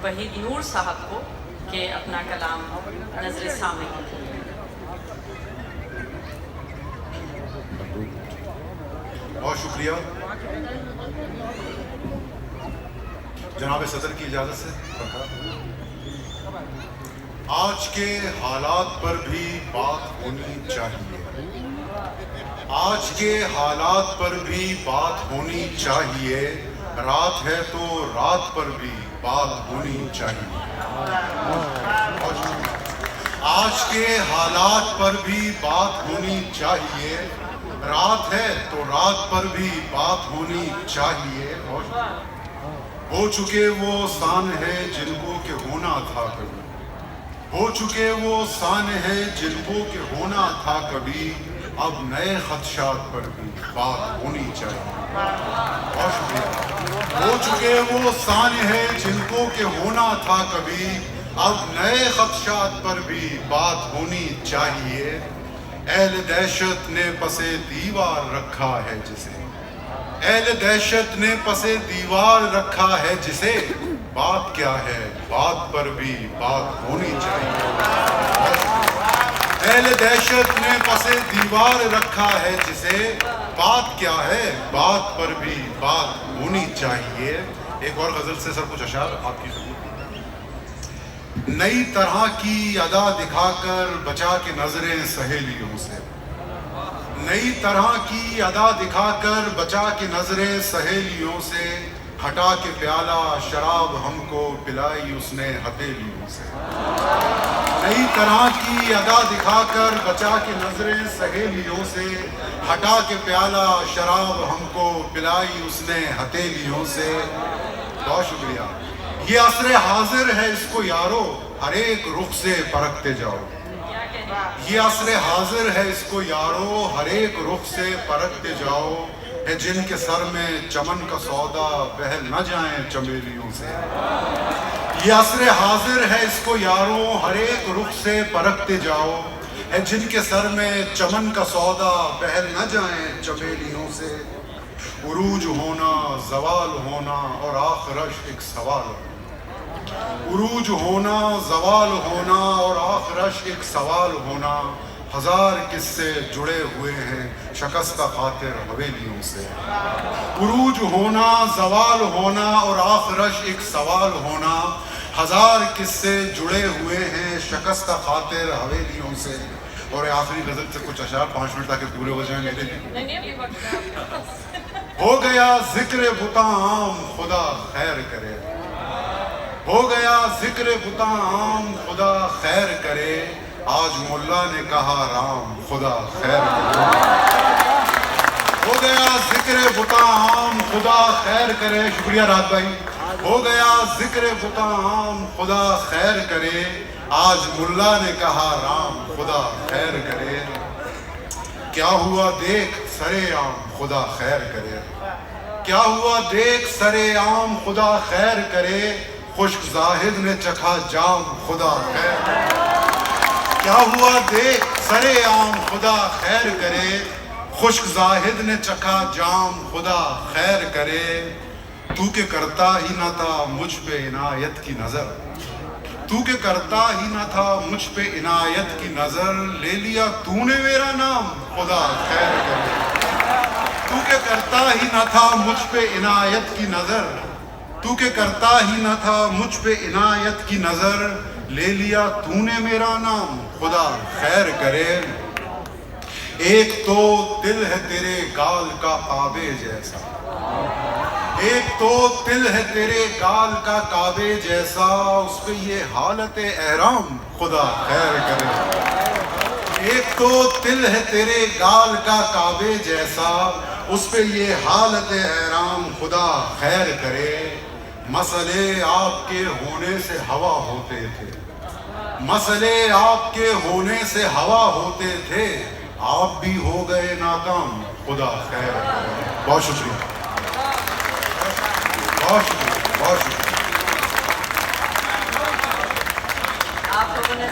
وحید نور صاحب کو کہ اپنا کلام نظر سامعین کو۔ بہت شکریہ جناب صدر کی اجازت سے۔ آج کے حالات پر بھی بات ہونی چاہیے، آج کے حالات پر بھی بات ہونی چاہیے، رات ہے تو رات پر بھی بات ہونی چاہیے۔ آج کے حالات پر بھی بات ہونی چاہیے، رات ہے تو رات پر بھی بات ہونی چاہیے۔ ہو چکے وہ سان ہے جن کو کہ ہونا تھا کبھی، ہو چکے وہ سان ہے جن کو کہ ہونا تھا کبھی، اب نئے خدشات پر بھی بات ہونی چاہیے۔ بہت شکریہ۔ ہو چکے وہ سان ہے جن کو کہ ہونا تھا کبھی، اب نئے خدشات پر بھی بات ہونی چاہیے۔ اہل دہشت نے پسے دیوار رکھا ہے جسے، اہل دہشت نے پسے دیوار رکھا ہے جسے، بات کیا ہے بات پر بھی بات ہونی چاہیے۔ اہل دہشت نے پسے دیوار رکھا ہے جسے، بات کیا ہے بات پر بھی بات ہونی چاہیے۔ ایک اور غزل سے سر کچھ اشعار آپ کی خدمت۔ نئی طرح کی ادا دکھا کر بچا کے نظریں سہیلیوں سے، نئی طرح کی ادا دکھا کر بچا کے نظریں سہیلیوں سے، ہٹا کے پیالہ شراب ہم کو پلائی اس نے ہتھیلیوں سے۔ نئی طرح کی ادا دکھا کر بچا کے نظریں سہیلیوں سے، ہٹا کے پیالہ شراب ہم کو پلائی اس نے ہتھیلیوں سے۔ بہت شکریہ۔ یہ عصر حاضر ہے اس کو یارو، ہر ایک رخ سے پرکھتے جاؤ۔ یہ عصر حاضر ہے اس کو یارو، ہر ایک رخ سے پرکھتے جاؤ، ہے جن کے سر میں چمن کا سودا بہل نہ جائیں چمیلیوں سے۔ یہ عصر حاضر ہے اس کو یارو، ہر ایک رخ سے پرکھتے جاؤ، ہے جن کے سر میں چمن کا سودا بہل نہ جائیں چمیلیوں سے۔ عروج ہونا زوال ہونا اور آخرش ایک سوال ہونا، عروج ہونا زوال ہونا اور آخرش ایک سوال ہونا، ہزار قصے جڑے ہوئے ہیں شکستہ خاطر حویلیوں سے۔ عروج ہونا زوال ہونا اور آخرش ایک سوال ہونا، ہزار قصے جڑے ہوئے ہیں شکستہ خاطر حویلیوں سے۔ اور آخری غزل سے کچھ اشعار 5 منٹ تاکہ پورے ہو جائیں میرے بھی۔ ہو گیا ذکر بتاں عام خدا خیر کرے، ہو گیا ذکر بتاں عام خدا خیر کرے، آج ملا نے کہا رام خدا خیر کرے۔ ہو گیا ذکر بتاں عام خدا خیر کرے، شکریہ رات بھائی۔ ہو گیا ذکر بتاں عام خدا خیر کرے، آج ملا نے کہا رام خدا خیر کرے۔ کیا ہوا دیکھ سرے عام خدا خیر کرے، کیا ہوا دیکھ سرے عام خدا خیر کرے، خشک زاہد نے چکھا جام خدا خیر کرے۔ کیا ہوا دیکھ سرے عام خدا خیر کرے، خشک زاہد نے چکھا جام خدا خیر کرے۔ تو کہ کرتا ہی نہ تھا مجھ پہ عنایت کی نظر، تو کہ کرتا ہی نہ تھا مجھ پہ عنایت کی نظر، لے لیا تو نے میرا نام خدا خیر کرے۔ تو کہ کرتا ہی نہ تھا مجھ پہ عنایت کی نظر، تو کہ کرتا ہی نہ تھا مجھ پہ عنایت کی نظر، لے لیا تو نے میرا نام خدا خیر کرے۔ ایک تو دل ہے تیرے گال کا کعبے جیسا، ایک تو دل ہے تیرے گال کا کعبے جیسا، اس پہ یہ حالت احرام خدا خیر کرے۔ ایک تو دل ہے تیرے گال کا کعبے جیسا، اس پہ یہ حالت احرام خدا خیر کرے۔ مسئلے آپ کے ہونے سے ہوا ہوتے تھے، مسئلے آپ کے ہونے سے ہوا ہوتے تھے، آپ بھی ہو گئے ناکام خدا خیر کرے۔ بہت شکریہ، بہت شکریہ، بہت شکریہ۔ آپ لوگوں نے